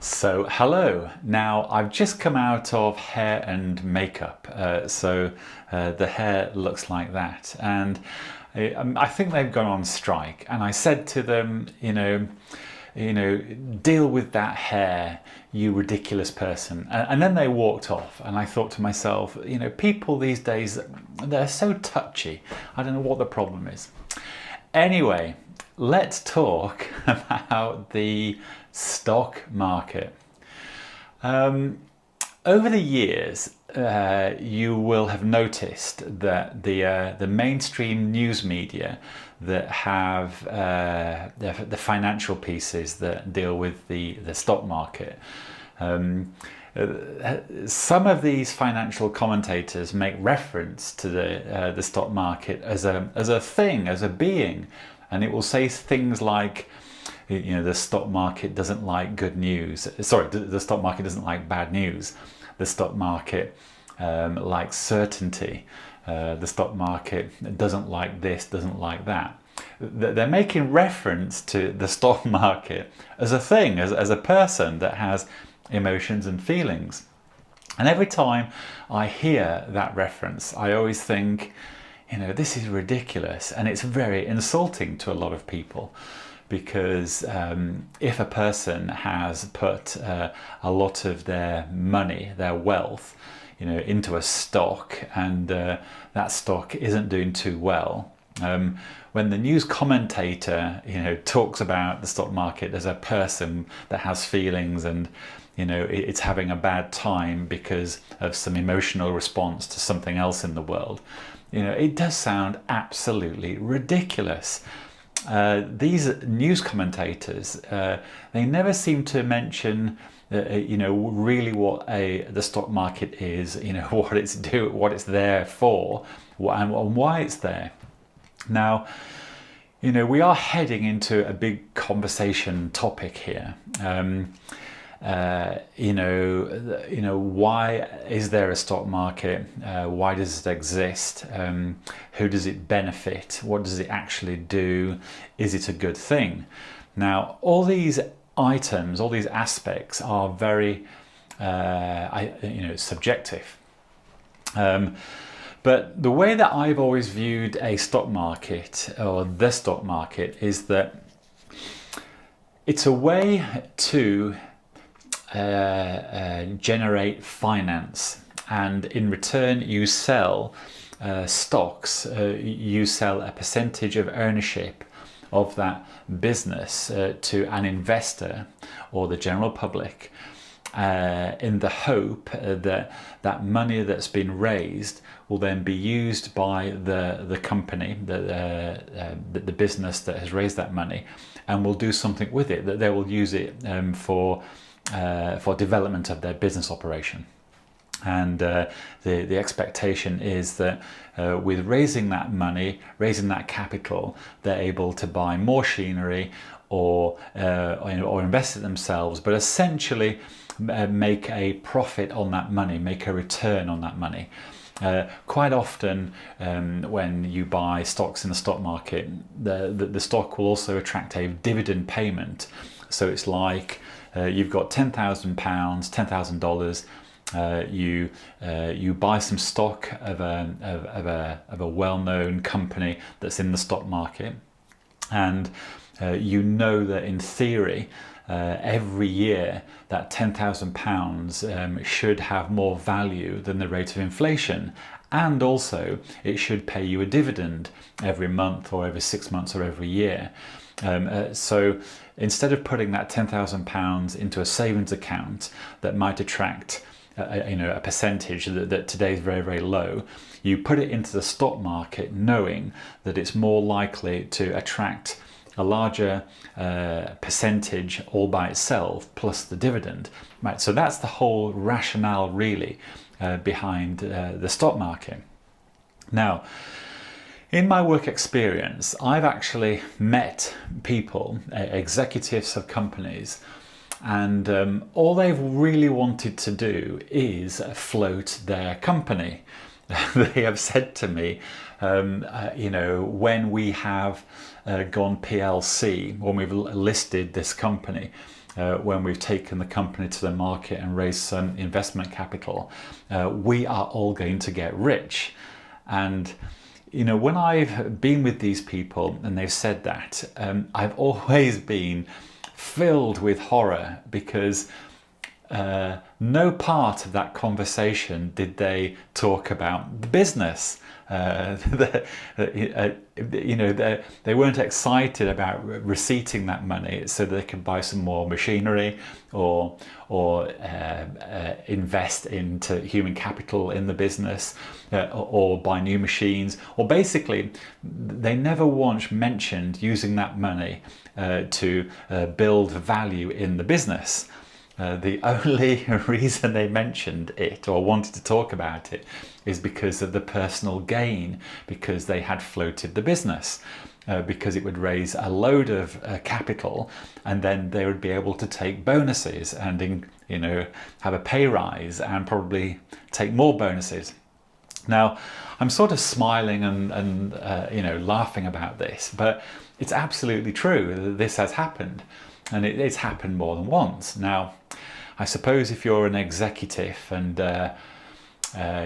So hello. Now I've just come out of hair and makeup, the hair looks like that, and I think they've gone on strike. And I said to them, deal with that hair, you ridiculous person. And then they walked off, and I thought to myself, people these days, they're so touchy. I don't know what the problem is. Anyway, let's talk about the stock market. Over the years, you will have noticed that the mainstream news media that have the financial pieces that deal with the stock market. Some of these financial commentators make reference to the stock market as a thing, as a being, and it will say things like, the stock market doesn't like good news. Sorry, the stock market doesn't like bad news. The stock market likes certainty. The stock market doesn't like this, doesn't like that. They're making reference to the stock market as a thing, as a person that has emotions and feelings. And every time I hear that reference, I always think, this is ridiculous, and it's very insulting to a lot of people. Because if a person has put a lot of their money, their wealth, into a stock, and that stock isn't doing too well, when the news commentator, talks about the stock market as a person that has feelings and it's having a bad time because of some emotional response to something else in the world, it does sound absolutely ridiculous. These news commentators, they never seem to mention, really what the stock market is, what it's there for, and why it's there. Now, we are heading into a big conversation topic here. Why is there a stock market? Why does it exist? Who does it benefit? What does it actually do? Is it a good thing? Now, all these items, all these aspects are very, subjective. But the way that I've always viewed a stock market, or the stock market, is that it's a way to generate finance, and in return you sell stocks. You sell a percentage of ownership of that business to an investor or the general public, in the hope that that money that's been raised will then be used by the company, the business that has raised that money, and will do something with it, that they will use it for development of their business operation. And the expectation is that with raising that money, raising that capital, they're able to buy more machinery or invest it themselves, but essentially make a profit on that money, make a return on that money. Quite often, when you buy stocks in the stock market, the stock will also attract a dividend payment. So it's like you've got £10,000, $10,000. You buy some stock of a well-known company that's in the stock market, and that in theory, every year that £10,000 should have more value than the rate of inflation, and also it should pay you a dividend every month or every 6 months or every year. So instead of putting that £10,000 into a savings account that might attract a percentage that today is very, very low, you put it into the stock market knowing that it's more likely to attract a larger percentage all by itself plus the dividend. Right, so that's the whole rationale really behind the stock market. Now, in my work experience, I've actually met people, executives of companies, and all they've really wanted to do is float their company. They have said to me, when we have gone PLC, when we've listed this company, when we've taken the company to the market and raised some investment capital, we are all going to get rich. And when I've been with these people and they've said that, I've always been filled with horror, because no part of that conversation did they talk about the business. They weren't excited about receipting that money so they could buy some more machinery or invest into human capital in the business, or buy new machines, or basically they never once mentioned using that money to build value in the business. The only reason they mentioned it or wanted to talk about it is because of the personal gain, because they had floated the business, because it would raise a load of capital, and then they would be able to take bonuses and have a pay rise and probably take more bonuses. Now, I'm sort of smiling and laughing about this, but it's absolutely true that this has happened, and it's happened more than once. Now, I suppose if you're an executive and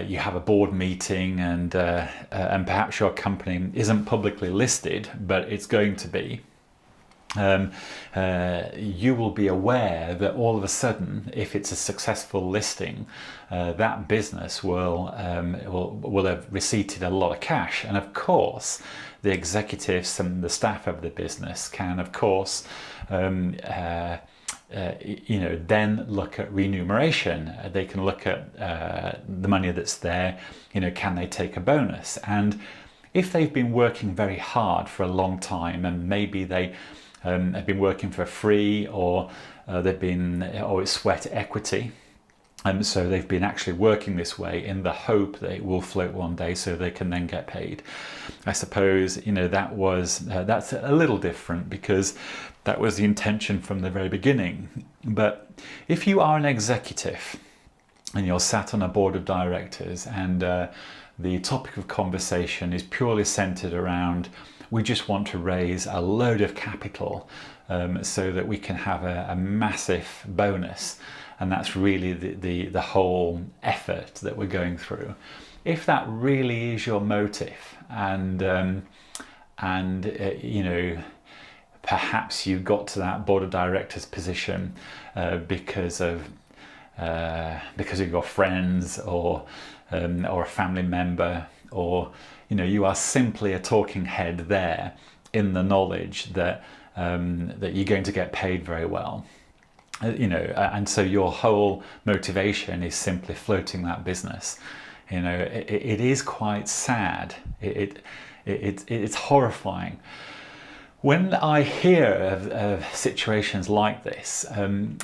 you have a board meeting and perhaps your company isn't publicly listed, but it's going to be, you will be aware that all of a sudden, if it's a successful listing, that business will have receipted a lot of cash. And of course, the executives and the staff of the business can, of course, then look at remuneration. They can look at the money that's there. Can they take a bonus? And if they've been working very hard for a long time, and maybe they have been working for free, or it's sweat equity, and so they've been actually working this way in the hope that it will float one day so they can then get paid. I suppose that's a little different, because that was the intention from the very beginning. But if you are an executive and you're sat on a board of directors, and the topic of conversation is purely centered around, we just want to raise a load of capital so that we can have a massive bonus, and that's really the whole effort that we're going through. If that really is your motive, and perhaps you got to that board of directors position because of your friends, or a family member, or you are simply a talking head there, in the knowledge that you're going to get paid very well, and so your whole motivation is simply floating that business. It is quite sad. It's horrifying. When I hear of situations like this,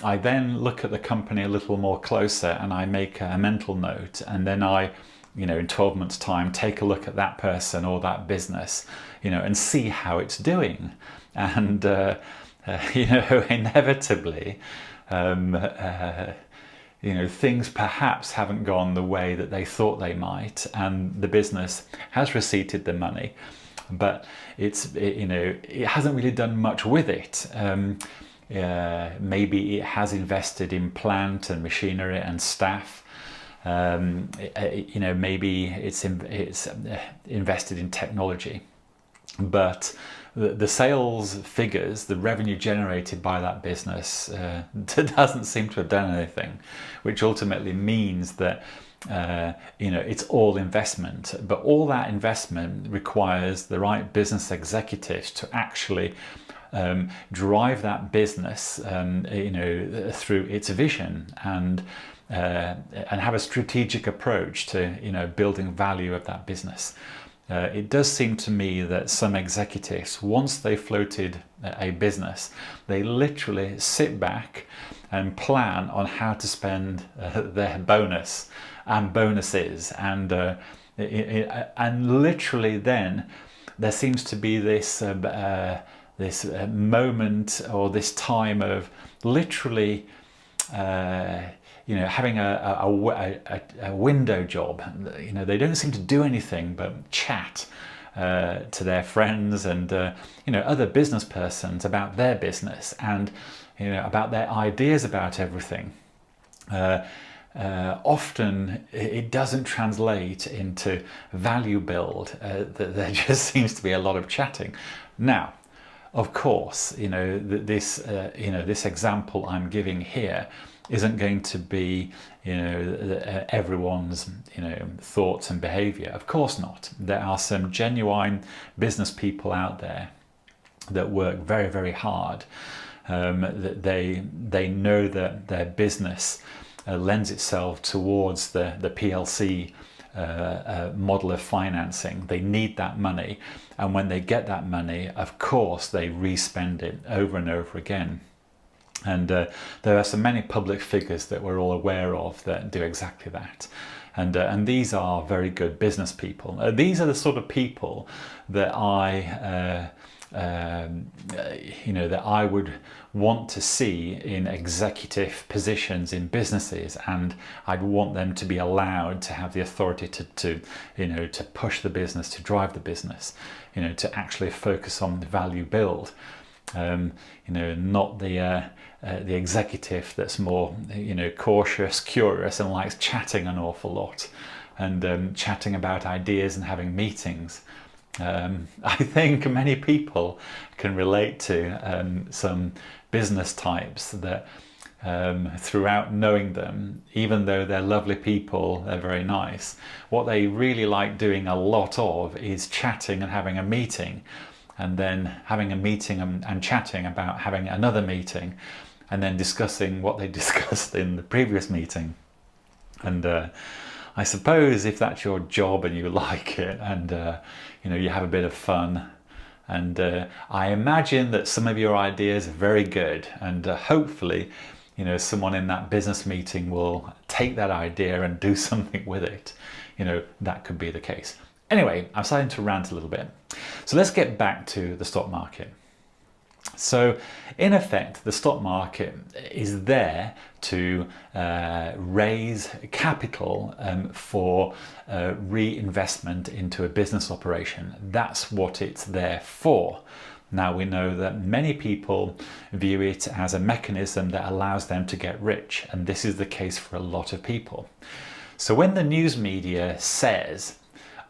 I then look at the company a little more closer, and I make a mental note, and then I, in 12 months' time, take a look at that person or that business, and see how it's doing. And, inevitably, things perhaps haven't gone the way that they thought they might, and the business has receipted the money, but it hasn't really done much with it. Maybe it has invested in plant and machinery and staff. Maybe it's invested in technology, but the sales figures, the revenue generated by that business doesn't seem to have done anything, which ultimately means that it's all investment. But all that investment requires the right business executives to actually drive that business through its vision, and have a strategic approach to building value of that business. It does seem to me that some executives, once they floated a business, they literally sit back and plan on how to spend their bonus and bonuses, and literally then there seems to be this moment, or this time of literally having a window job. They don't seem to do anything but chat. to their friends and other business persons about their business and about their ideas about everything. Often it doesn't translate into value build. There just seems to be a lot of chatting. Now, of course, this example I'm giving here isn't going to be, everyone's, thoughts and behavior. Of course not. There are some genuine business people out there that work very, very hard. That they know that their business lends itself towards the PLC model of financing. They need that money, and when they get that money, of course they re-spend it over and over again. And there are so many public figures that we're all aware of that do exactly that. And these are very good business people. These are the sort of people that that I would want to see in executive positions in businesses, and I'd want them to be allowed to have the authority to push the business, to drive the business, to actually focus on the value build. Not the executive that's more cautious, curious, and likes chatting an awful lot, and chatting about ideas and having meetings. I think many people can relate to some business types that throughout knowing them, even though they're lovely people, they're very nice, what they really like doing a lot of is chatting and having a meeting, and then having a meeting and chatting about having another meeting, and then discussing what they discussed in the previous meeting. And I suppose if that's your job and you like it, and you have a bit of fun, and I imagine that some of your ideas are very good, and hopefully someone in that business meeting will take that idea and do something with it. That could be the case. Anyway, I'm starting to rant a little bit. So let's get back to the stock market. So in effect, the stock market is there to raise capital for reinvestment into a business operation. That's what it's there for. Now, we know that many people view it as a mechanism that allows them to get rich, and this is the case for a lot of people. So when the news media says,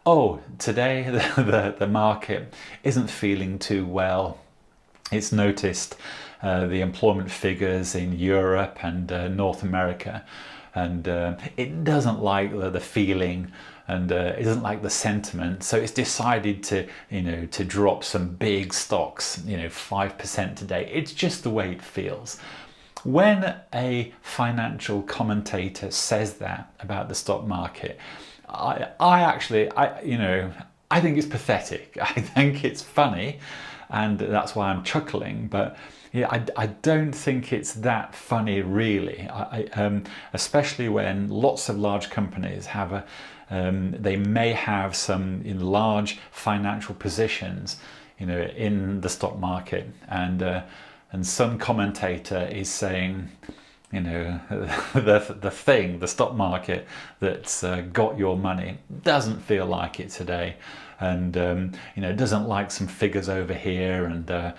oh, today the market isn't feeling too well, it's noticed the employment figures in Europe and North America, and it doesn't like the feeling, and it doesn't like the sentiment, so it's decided to drop some big stocks, 5% today. It's just the way it feels. When a financial commentator says that about the stock market, I think it's pathetic. I think it's funny, and that's why I'm chuckling. But yeah, I don't think it's that funny, really. Especially when lots of large companies have they may have some large financial positions, in the stock market, and some commentator is saying, the stock market that's got your money doesn't feel like it today, and doesn't like some figures over here, and the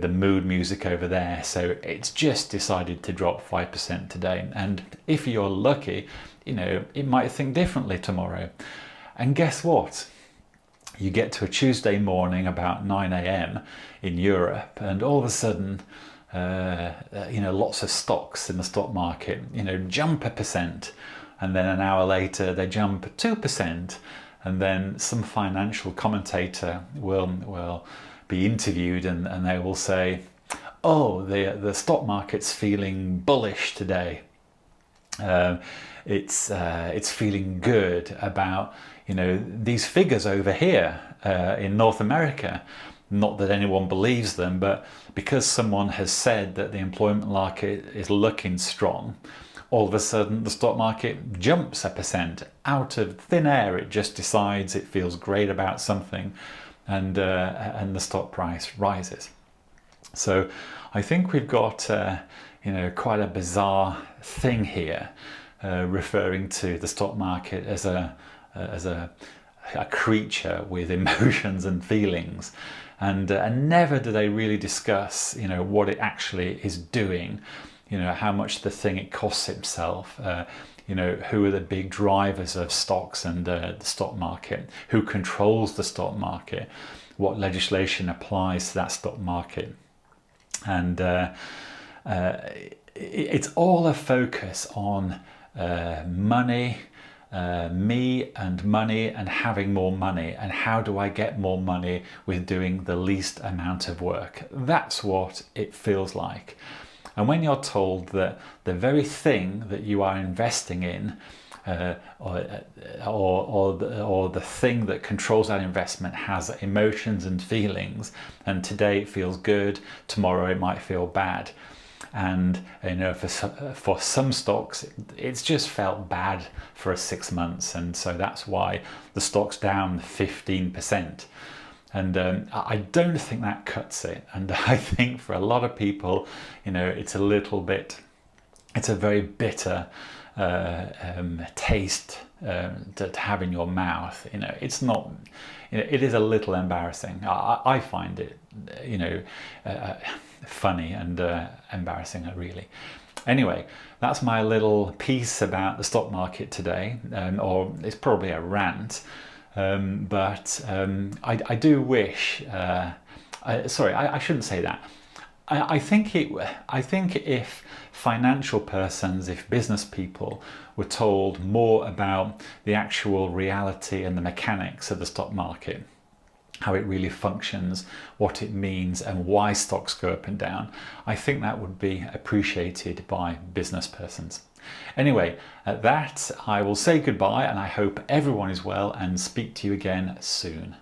mood music over there, so it's just decided to drop 5% today. And if you're lucky, it might think differently tomorrow. And guess what? You get to a Tuesday morning about 9 a.m. in Europe, and all of a sudden lots of stocks in the stock market jump 1%, and then an hour later they jump 2%, and then some financial commentator will be interviewed, and they will say, oh, the stock market's feeling bullish today. It's feeling good about these figures over here in North America. Not that anyone believes them, but because someone has said that the employment market is looking strong, all of a sudden the stock market jumps 1% out of thin air. It just decides it feels great about something, and the stock price rises. So I think we've got quite a bizarre thing here, referring to the stock market as a a creature with emotions and feelings, and never do they really discuss, you know, what it actually is doing, you know, how much the thing it costs itself, you know, who are the big drivers of stocks and the stock market, who controls the stock market, what legislation applies to that stock market. And it's all a focus on money, me and money, and having more money, and how do I get more money with doing the least amount of work. That's what it feels like. And when you're told that the very thing that you are investing in, or the thing that controls that investment has emotions and feelings, and today it feels good, tomorrow it might feel bad. And you know, for some stocks, it's just felt bad for 6 months, and so that's why the stock's down 15%. And I don't think that cuts it. And I think for a lot of people, you know, it's a very bitter taste to have in your mouth. You know, it's not, you know, it is a little embarrassing. I find it, you know, funny and embarrassing, really. Anyway, that's my little piece about the stock market today, or it's probably a rant. But I do wish. Sorry, I shouldn't say that. I think if financial persons, if business people were told more about the actual reality and the mechanics of the stock market, how it really functions, what it means, and why stocks go up and down, I think that would be appreciated by business persons. Anyway, at that, I will say goodbye, and I hope everyone is well and speak to you again soon.